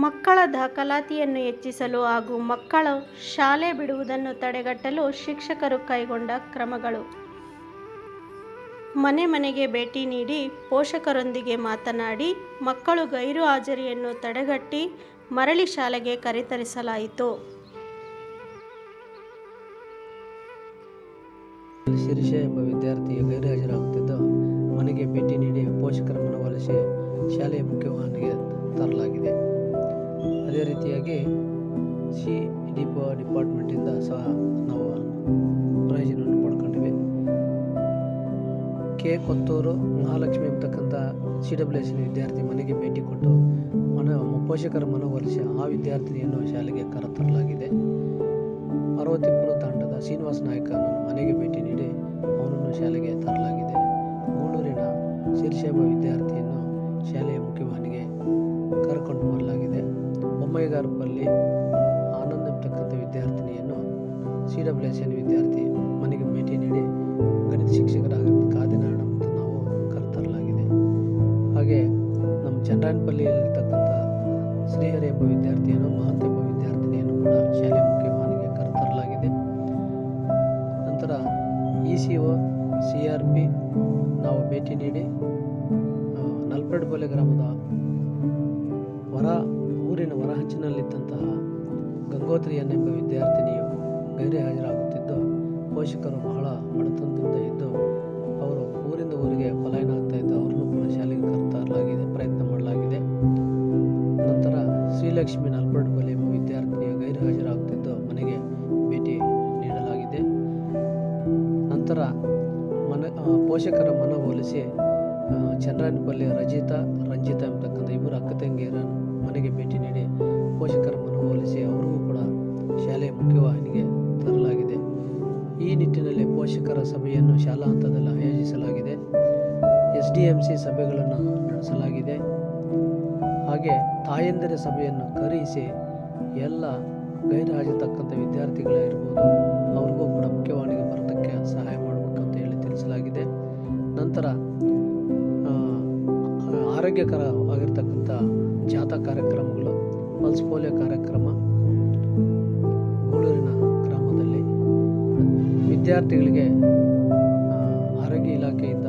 ಮಕ್ಕಳ ದಾಖಲಾತಿಯನ್ನು ಹೆಚ್ಚಿಸಲು ಹಾಗೂ ಮಕ್ಕಳು ಶಾಲೆ ಬಿಡುವುದನ್ನು ತಡೆಗಟ್ಟಲು ಶಿಕ್ಷಕರು ಕೈಗೊಂಡ ಕ್ರಮಗಳು. ಮನೆ ಮನೆಗೆ ಭೇಟಿ ನೀಡಿ ಪೋಷಕರೊಂದಿಗೆ ಮಾತನಾಡಿ ಮಕ್ಕಳು ಗೈರು ಹಾಜರಿಯನ್ನು ತಡೆಗಟ್ಟಿ ಮರಳಿ ಶಾಲೆಗೆ ಕರೆತರಿಸಲಾಯಿತು. ಶಿರೀಷ ಎಂಬ ವಿದ್ಯಾರ್ಥಿ ಗೈರುಹಾಜರಾಗುತ್ತಿದ್ದು ಮನೆಗೆ ಭೇಟಿ ನೀಡಿ ಪೋಷಕರ ಮನವೊಲಿಸಿ ಶಾಲೆಯ ಮುಖ್ಯವಾಹಿನಿಗೆ ತರಲಾಗಿದೆ. ಅದೇ ರೀತಿಯಾಗಿ ಡಿಪೋ ಡಿಪಾರ್ಟ್ಮೆಂಟಿಂದ ಸಹ ನಾವು ಪ್ರಯೋಜನವನ್ನು ಪಡ್ಕೊಂಡಿವೆ. ಕೊತ್ತೂರು ಮಹಾಲಕ್ಷ್ಮಿ ಎಂಬತಕ್ಕಂಥ CWSN ವಿದ್ಯಾರ್ಥಿ ಮನೆಗೆ ಭೇಟಿ ಕೊಟ್ಟು ಪೋಷಕರ ಮನವೊಲಿಸಿ ಆ ವಿದ್ಯಾರ್ಥಿನಿಯನ್ನು ಶಾಲೆಗೆ ಕರೆತರಲಾಗಿದೆ. ಪಾರ್ವತಿಪುರ ತಾಂಡದ ಶ್ರೀನಿವಾಸ ನಾಯಕನ ಮನೆಗೆ ಭೇಟಿ ನೀಡಿ ಅವನನ್ನು ಶಾಲೆಗೆ ತರಲಾಗಿದೆ. ಗೂಳೂರಿನ ಶಿರೀಷ ಎಂಬ ವಿದ್ಯಾರ್ಥಿಯನ್ನು ಶಾಲೆಯ ಮುಖ್ಯವಾಹಿನಿಗೆ ಕರ್ಕೊಂಡು ಬರಲಾಗಿದೆ. ಬೊಮ್ಮಯ್ಯಗಾರಪಲ್ಲಿ ಆನಂದ್ ಎಂಬತಕ್ಕಂಥ ವಿದ್ಯಾರ್ಥಿನಿಯನ್ನು CWSN ವಿದ್ಯಾರ್ಥಿ ಮನೆಗೆ ಭೇಟಿ ನೀಡಿ ಗಣಿತ ಶಿಕ್ಷಕರಾಗಿದ್ದ ಕಾದಿನಾಡ ಮತ್ತು ನಾವು ಕರೆತರಲಾಗಿದೆ. ಹಾಗೆ ನಮ್ಮ ಚಂದ್ರಾಯನಪಲ್ಲಿಯಲ್ಲಿರ್ತಕ್ಕಂಥ ಶ್ರೀಹರಿ ಎಂಬ ವಿದ್ಯಾರ್ಥಿಯನ್ನು ಮಹಂತ್ ಎಂಬ ವಿದ್ಯಾರ್ಥಿನಿಯನ್ನು ಕೂಡ ಶಾಲೆಯ ಮುಖ್ಯವಾಹಿನಿಗೆ ಕರೆತರಲಾಗಿದೆ. ನಂತರ ECO CRP ನಾವು ಭೇಟಿ ನೀಡಿ ನಲ್ಪಡ್ಬೊಲೆ ಗ್ರಾಮದ ಊರಿನ ಹೊರಹಂಚಿನಲ್ಲಿದ್ದಂತಹ ಗಂಗೋತ್ರಿ ಎಂಬ ವಿದ್ಯಾರ್ಥಿನಿಯು ಗೈರು ಹಾಜರಾಗುತ್ತಿದ್ದು ಪೋಷಕರು ಬಹಳ ಬಡತನದಿಂದ ಇದ್ದು ಅವರು ಊರಿಂದ ಊರಿಗೆ ಪಲಾಯನ ಆಗ್ತಾ ಇದ್ದು ಅವರನ್ನು ಕೂಡ ಶಾಲೆಗೆ ಕರೆತರಲಾಗಿದೆ, ಪ್ರಯತ್ನ ಮಾಡಲಾಗಿದೆ. ನಂತರ ಶ್ರೀಲಕ್ಷ್ಮಿ ನಲ್ಪಡ್ಬೊಲೆ ಎಂಬ ವಿದ್ಯಾರ್ಥಿನಿಯು ಗೈರು ಹಾಜರಾಗುತ್ತಿದ್ದು ಮನೆಗೆ ಭೇಟಿ ನೀಡಲಾಗಿದೆ. ನಂತರ ಪೋಷಕರ ಮನವೊಲಿಸಿ ಚಂದ್ರಾಯನಪಲ್ಲಿ ರಂಜಿತಾ ಎಂಬತಕ್ಕಂಥ ಇಬ್ಬರು ಅಕ್ಕ ತಂಗಿಯರನ್ನು ಮನೆಗೆ ಭೇಟಿ ನೀಡಿ ಪೋಷಕರ ಮನವೊಲಿಸಿ ಅವರಿಗೂ ಕೂಡ ಶಾಲೆಯ ಮುಖ್ಯವಾಹಿನಿಗೆ ತರಲಾಗಿದೆ. ಈ ನಿಟ್ಟಿನಲ್ಲಿ ಪೋಷಕರ ಸಭೆಯನ್ನು ಶಾಲಾ ಹಂತದಲ್ಲಿ ಆಯೋಜಿಸಲಾಗಿದೆ. SDMC ಸಭೆಗಳನ್ನು ನಡೆಸಲಾಗಿದೆ. ಹಾಗೆ ತಾಯಂದಿರ ಸಭೆಯನ್ನು ಕರೆಯಿಸಿ ಎಲ್ಲ ಗೈರು ಹಾಜರತಕ್ಕಂಥ ವಿದ್ಯಾರ್ಥಿಗಳಿರ್ಬೋದು ಅವ್ರಿಗೂ ಕೂಡ ಮುಖ್ಯವಾಹಿನಿಗೆ ಬರೋದಕ್ಕೆ ಸಹಾಯ ಮಾಡಬೇಕಂತ ಹೇಳಿ ತಿಳಿಸಲಾಗಿದೆ. ನಂತರ ಆರೋಗ್ಯಕರವಾಗಿರ್ತಕ್ಕಂಥ ಜಾಥಾ ಕಾರ್ಯಕ್ರಮಗಳು, ಪಲ್ಸ್ ಪೋಲಿಯೋ ಕಾರ್ಯಕ್ರಮ ಗೂಳೂರಿನ ಗ್ರಾಮದಲ್ಲಿ ವಿದ್ಯಾರ್ಥಿಗಳಿಗೆ ಆರೋಗ್ಯ ಇಲಾಖೆಯಿಂದ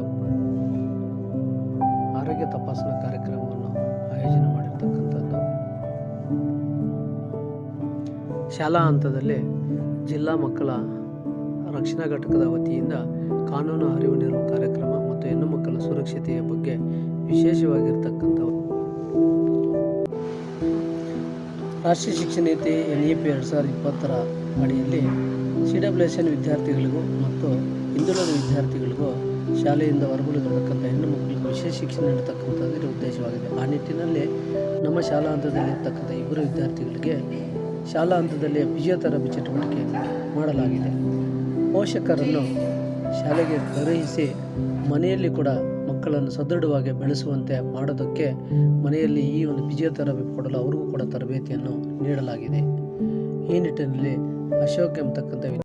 ಆರೋಗ್ಯ ತಪಾಸಣಾ ಕಾರ್ಯಕ್ರಮವನ್ನು ಆಯೋಜನೆ ಮಾಡಿರ್ತಕ್ಕಂಥದ್ದು. ಶಾಲಾ ಹಂತದಲ್ಲಿ ಜಿಲ್ಲಾ ಮಕ್ಕಳ ರಕ್ಷಣಾ ಘಟಕದ ವತಿಯಿಂದ ಕಾನೂನು ಅರಿವು ನೆರವು ಕಾರ್ಯಕ್ರಮ ಮತ್ತು ಹೆಣ್ಣು ಮಕ್ಕಳ ಸುರಕ್ಷತೆಯ ಬಗ್ಗೆ ವಿಶೇಷವಾಗಿರ್ತಕ್ಕಂಥ ರಾಷ್ಟ್ರೀಯ ಶಿಕ್ಷಣ ನೀತಿ NEP 2020 ಅಡಿಯಲ್ಲಿ CWSN ವಿದ್ಯಾರ್ಥಿಗಳಿಗೂ ಮತ್ತು ಹಿಂದುಳಿದ ವಿದ್ಯಾರ್ಥಿಗಳಿಗೂ ಶಾಲೆಯಿಂದ ಹೊರಗುಳಿದಿರತಕ್ಕಂಥ ಹೆಣ್ಣು ಮಕ್ಕಳಿಗೂ ವಿಶೇಷ ಶಿಕ್ಷಣ ನೀಡತಕ್ಕಂಥದ್ದು ಉದ್ದೇಶವಾಗಿದೆ. ಆ ನಿಟ್ಟಿನಲ್ಲಿ ನಮ್ಮ ಶಾಲಾ ಹಂತದಲ್ಲಿರ್ತಕ್ಕಂಥ ಇಬ್ಬರು ವಿದ್ಯಾರ್ಥಿಗಳಿಗೆ ಶಾಲಾ ಹಂತದಲ್ಲಿ ಫಿಸಿಯೋಥೆರಪಿ ಚಟುವಟಿಕೆ ಮಾಡಲಾಗಿದೆ. ಪೋಷಕರನ್ನು ಶಾಲೆಗೆ ಕರೆಯಿಸಿ ಮನೆಯಲ್ಲಿ ಕೂಡ ಮಕ್ಕಳನ್ನು ಸದೃಢವಾಗಿ ಬೆಳೆಸುವಂತೆ ಮಾಡೋದಕ್ಕೆ ಮನೆಯಲ್ಲಿ ಈ ಒಂದು ಫಿಸಿಯೋಥೆರಪಿ ಕೊಡಲು ಅವ್ರಿಗೂ ಕೂಡ ತರಬೇತಿಯನ್ನು ನೀಡಲಾಗಿದೆ. ಈ ನಿಟ್ಟಿನಲ್ಲಿ ಅಶೋಕ್ ಎಂಬತಕ್ಕಂಥ